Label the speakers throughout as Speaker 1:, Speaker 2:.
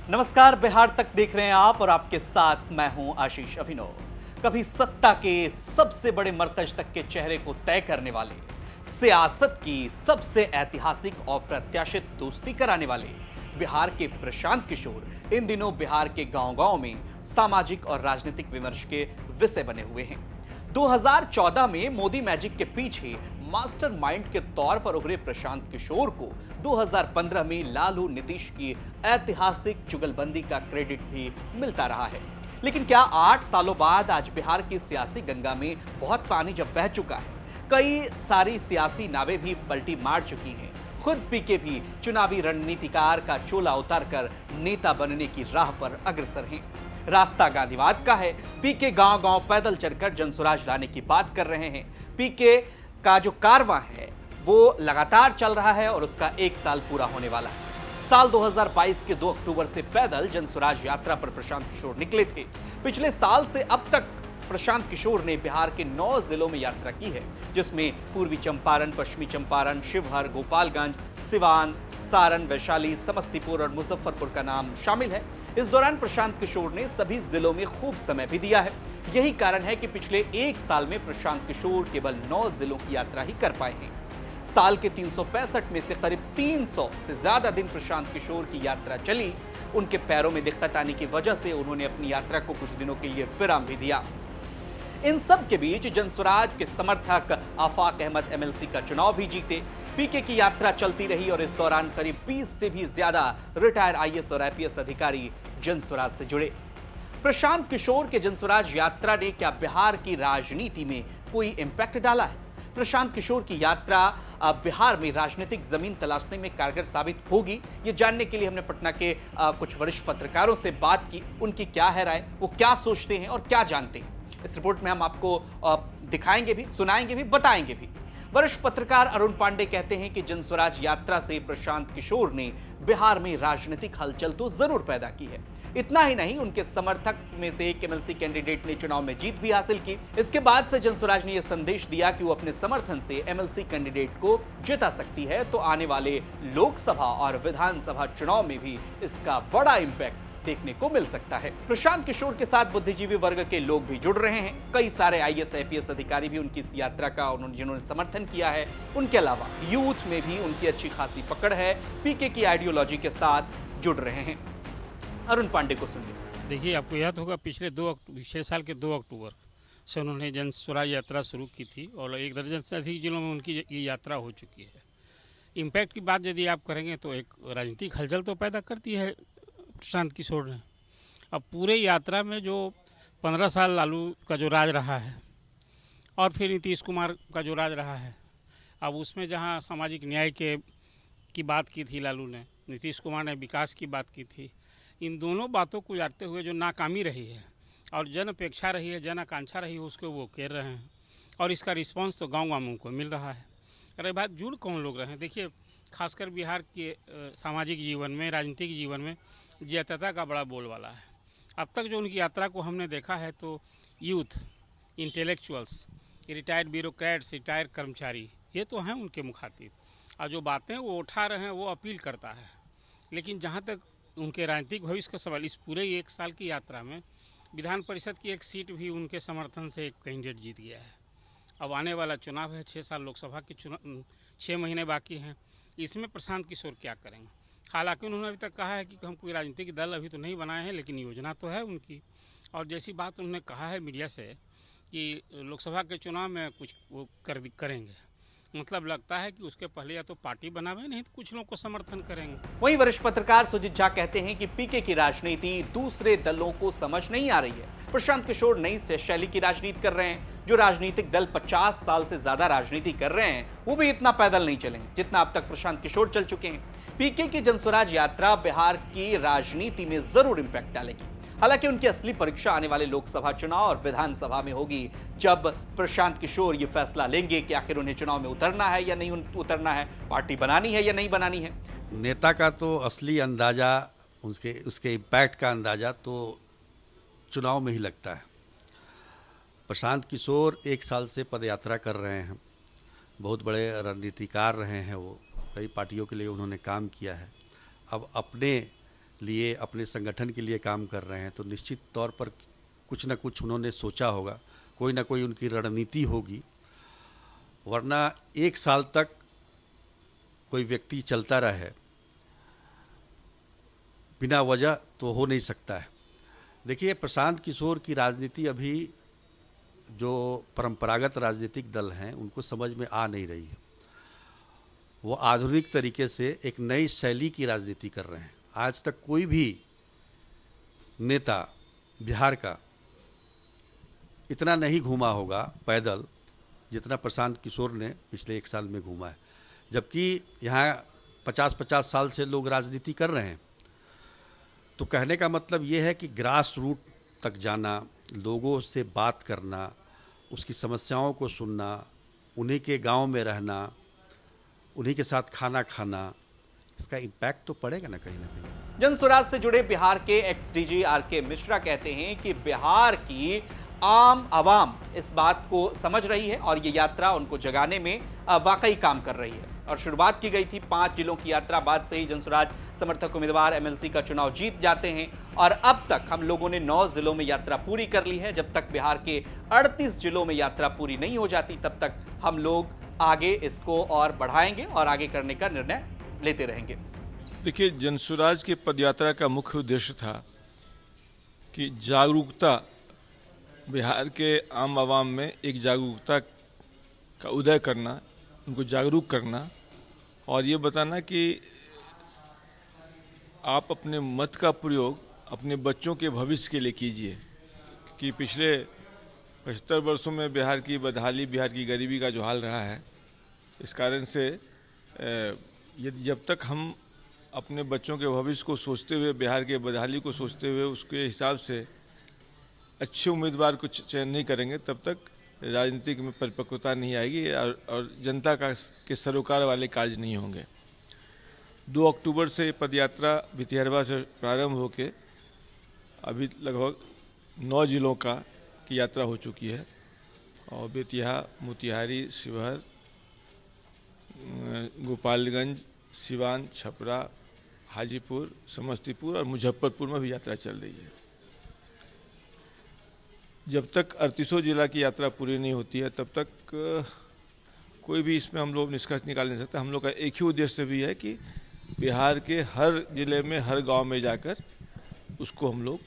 Speaker 1: नमस्कार, बिहार तक देख रहे हैं आप और आपके साथ मैं हूं आशीष अभिनव। कभी सत्ता के सबसे बड़े मरकज तक के चेहरे को तय करने वाले, सियासत की सबसे ऐतिहासिक और प्रत्याशित दोस्ती कराने वाले बिहार के प्रशांत किशोर इन दिनों बिहार के गांव-गांव में सामाजिक और राजनीतिक विमर्श के विषय बने हुए हैं। 2014 में मोदी मैजिक के पीछे मास्टरमाइंड के तौर पर उभरे प्रशांत किशोर को 2015 में लालू नीतीश की ऐतिहासिक जुगलबंदी का क्रेडिट भी मिलता रहा है। लेकिन क्या 8 सालों बाद आज बिहार की सियासी गंगा में बहुत पानी जब बह चुका है, कई सारी सियासी नावें भी पलटी मार चुकी हैं, खुद पीके भी चुनावी रणनीतिकार का चोला उतारकर नेता बनने की राह पर अग्रसर हैं। रास्ता गांधीवाद का है। पीके गांव-गांव पैदल चलकर जनसुराज लाने की बात कर रहे हैं। पीके का जो कारवां है वो लगातार चल रहा है और उसका 1 साल पूरा होने वाला है। साल 2022 के 2 अक्टूबर से पैदल जनसुराज यात्रा पर प्रशांत किशोर निकले थे। पिछले साल से अब तक प्रशांत किशोर ने बिहार के 9 जिलों में यात्रा की है, जिसमें पूर्वी चंपारण, पश्चिमी चंपारण, शिवहर, गोपालगंज, सिवान, सारण, वैशाली, समस्तीपुर और मुजफ्फरपुर का नाम शामिल है। इस दौरान प्रशांत किशोर ने सभी जिलों में खूब समय भी दिया है। यही कारण है कि पिछले 1 साल में प्रशांत किशोर केवल 9 जिलों की यात्रा ही कर पाए हैं। साल के 365 में से करीब 300 से ज्यादा दिन प्रशांत किशोर की यात्रा चली। उनके पैरों में दिक्कत आने की वजह से उन्होंने अपनी यात्रा को कुछ दिनों के लिए विराम भी दिया। इन सब के बीच जनसुराज के समर्थक आफाक अहमद एमएलसी का चुनाव भी जीते। पीके की यात्रा चलती रही और इस दौरान करीब 20 से भी ज्यादा रिटायर आईएएस और आईपीएस अधिकारी जनसुराज से जुड़े। प्रशांत किशोर के जनसुराज यात्रा ने क्या बिहार की राजनीति में कोई इंपैक्ट डाला है? प्रशांत किशोर की यात्रा बिहार में राजनीतिक जमीन तलाशने में कारगर साबित होगी, ये जानने के लिए हमने पटना के कुछ वरिष्ठ पत्रकारों से बात की। उनकी क्या है राय, वो क्या सोचते हैं और क्या जानते हैं, इस रिपोर्ट में हम आपको दिखाएंगे भी, सुनाएंगे भी, बताएंगे भी। वरिष्ठ पत्रकार अरुण पांडे कहते हैं कि जनसुराज यात्रा से प्रशांत किशोर ने बिहार में राजनीतिक हलचल तो जरूर पैदा की है। इतना ही नहीं, उनके समर्थक में से एक एमएलसी कैंडिडेट ने चुनाव में जीत भी हासिल की। इसके बाद से जनसुराज ने यह संदेश दिया कि वो अपने समर्थन से एमएलसी कैंडिडेट को जिता सकती है, तो आने वाले लोकसभा और विधानसभा चुनाव में भी इसका बड़ा इंपैक्ट देखने को मिल सकता है। प्रशांत किशोर के साथ बुद्धिजीवी वर्ग के लोग भी जुड़ रहे हैं। कई सारे आईएएस आईपीएस अधिकारी भी उनकी इस यात्रा का जिन्होंने समर्थन किया है। उनके अलावा यूथ में भी उनकी अच्छी खासी पकड़ है, पीके की आइडियोलॉजी के साथ जुड़ रहे हैं। अरुण पांडे को सुनिए।
Speaker 2: देखिए, आपको याद होगा पिछले साल के 2 अक्टूबर से उन्होंने जनसुराज यात्रा शुरू की थी और 1 दर्जन से अधिक जिलों में उनकी ये यात्रा हो चुकी है। इम्पैक्ट की बात यदि आप करेंगे तो एक राजनीतिक हलचल तो पैदा करती है प्रशांत किशोर ने। अब पूरे यात्रा में जो 15 साल लालू का जो राज रहा है और फिर नीतीश कुमार का जो राज रहा है, अब उसमें जहाँ सामाजिक न्याय की बात की थी लालू ने, नीतीश कुमार ने विकास की बात की थी, इन दोनों बातों को यादते हुए जो नाकामी रही है और जन अपेक्षा रही है, जन आकांक्षा रही है, उसको वो घेर रहे हैं और इसका रिस्पांस तो गाँव को मिल रहा है। अरे बात जुड़ कौन लोग रहे हैं? देखिए, खासकर बिहार के सामाजिक जीवन में, राजनीतिक जीवन में जैतता का बड़ा बोलबाला है। अब तक जो उनकी यात्रा को हमने देखा है तो youth, intellectuals, retired bureaucrats, retired कर्मचारी, ये तो हैं उनके मुखातिब और जो बातें वो उठा रहे हैं वो अपील करता है। लेकिन जहाँ तक उनके राजनीतिक भविष्य का सवाल, इस पूरे 1 साल की यात्रा में विधान परिषद की एक सीट भी उनके समर्थन से एक कैंडिडेट जीत गया है। अब आने वाला चुनाव है, 6 साल लोकसभा के चुनाव, 6 महीने बाकी हैं। इसमें प्रशांत किशोर क्या करेंगे? हालांकि उन्होंने अभी तक कहा है कि हम कोई राजनीतिक दल अभी तो नहीं बनाए हैं, लेकिन योजना तो है उनकी। और जैसी बात उन्होंने कहा है मीडिया से कि लोकसभा के चुनाव में कुछ वो करेंगे, मतलब लगता है कि उसके पहले या तो पार्टी बनावे, नहीं तो कुछ लोगों को समर्थन करेंगे।
Speaker 1: वहीं वरिष्ठ पत्रकार सुजीत झा कहते हैं कि पीके की राजनीति दूसरे दलों को समझ नहीं आ रही है। प्रशांत किशोर नई शैली की राजनीति कर रहे हैं। जो राजनीतिक दल 50 साल से ज्यादा राजनीति कर रहे हैं वो भी इतना पैदल नहीं चले जितना अब तक प्रशांत किशोर चल चुके हैं। पीके की जनसुराज यात्रा बिहार की राजनीति में जरूर इंपैक्ट डालेगी। हालांकि उनकी असली परीक्षा आने वाले लोकसभा चुनाव और विधानसभा में होगी, जब प्रशांत किशोर ये फैसला लेंगे कि आखिर उन्हें चुनाव में उतरना है या नहीं उतरना है, पार्टी बनानी है या नहीं बनानी है।
Speaker 3: नेता का तो असली अंदाजा, उसके इम्पैक्ट का अंदाजा तो चुनाव में ही लगता है। प्रशांत किशोर 1 साल से पदयात्रा कर रहे हैं, बहुत बड़े रणनीतिकार रहे हैं, वो कई पार्टियों के लिए उन्होंने काम किया है। अब अपने लिए, अपने संगठन के लिए काम कर रहे हैं, तो निश्चित तौर पर कुछ न कुछ उन्होंने सोचा होगा, कोई ना कोई उनकी रणनीति होगी, वरना एक साल तक कोई व्यक्ति चलता रहे बिना वजह तो हो नहीं सकता है। देखिए, प्रशांत किशोर की राजनीति अभी जो परंपरागत राजनीतिक दल हैं उनको समझ में आ नहीं रही है। वो आधुनिक तरीके से एक नई शैली की राजनीति कर रहे हैं। आज तक कोई भी नेता बिहार का इतना नहीं घूमा होगा पैदल जितना प्रशांत किशोर ने पिछले एक साल में घूमा है, जबकि यहाँ 50-50 साल से लोग राजनीति कर रहे हैं। तो कहने का मतलब ये है कि ग्रास रूट तक जाना, लोगों से बात करना, उसकी समस्याओं को सुनना, उन्हीं के गांव में रहना, उन्हीं के साथ खाना खाना, इसका इम्पैक्ट तो पड़ेगा ना कहीं ना कहीं।
Speaker 1: जन स्वराज से जुड़े बिहार के एक्स-डीजी आर.के. मिश्रा कहते हैं कि बिहार की आम आवाम इस बात को समझ रही है और ये यात्रा उनको जगाने में वाकई काम कर रही है। और शुरुआत की गई थी 5 जिलों की यात्रा, बाद से ही जनसुराज समर्थक उम्मीदवार एमएलसी का चुनाव जीत जाते हैं और अब तक हम लोगों ने 9 जिलों में यात्रा पूरी कर ली है। जब तक बिहार के 38 जिलों में यात्रा पूरी नहीं हो जाती तब तक हम लोग आगे इसको और बढ़ाएंगे और आगे करने का निर्णय लेते रहेंगे।
Speaker 4: देखिए, जनसुराज की पदयात्रा का मुख्य उद्देश्य था कि जागरूकता, बिहार के आम आवाम में एक जागरूकता का उदय करना, उनको जागरूक करना और ये बताना कि आप अपने मत का प्रयोग अपने बच्चों के भविष्य के लिए कीजिए। कि पिछले 75 वर्षों में बिहार की बदहाली, बिहार की गरीबी का जो हाल रहा है, इस कारण से यदि जब तक हम अपने बच्चों के भविष्य को सोचते हुए, बिहार के बदहाली को सोचते हुए उसके हिसाब से अच्छे उम्मीदवार को चयन नहीं करेंगे, तब तक राजनीतिक में परिपक्वता नहीं आएगी और जनता के सरोकार वाले कार्य नहीं होंगे। 2 अक्टूबर से पदयात्रा भितिहरवा से प्रारंभ होकर अभी लगभग 9 जिलों की यात्रा हो चुकी है और बेतिया, मोतिहारी, शिवहर, गोपालगंज, सिवान, छपरा, हाजीपुर, समस्तीपुर और मुजफ्फरपुर में भी यात्रा चल रही है। जब तक 38 जिला की यात्रा पूरी नहीं होती है तब तक कोई भी इसमें हम लोग निष्कर्ष निकाल नहीं सकते। हम लोग का एक ही उद्देश्य भी है कि बिहार के हर जिले में, हर गांव में जाकर उसको हम लोग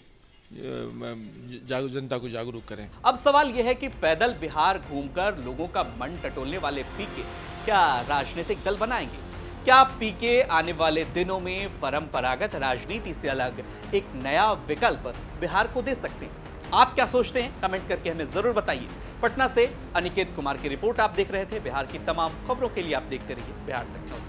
Speaker 4: जनता को जागरूक करें।
Speaker 1: अब सवाल यह है कि पैदल बिहार घूमकर लोगों का मन टटोलने वाले पीके क्या राजनीतिक दल बनाएंगे? क्या पीके आने वाले दिनों में परंपरागत राजनीति से अलग एक नया विकल्प बिहार को दे सकते हैं? आप क्या सोचते हैं? कमेंट करके हमें जरूर बताइए। पटना से अनिकेत कुमार की रिपोर्ट आप देख रहे थे। बिहार की तमाम खबरों के लिए आप देखते रहिए बिहार तक।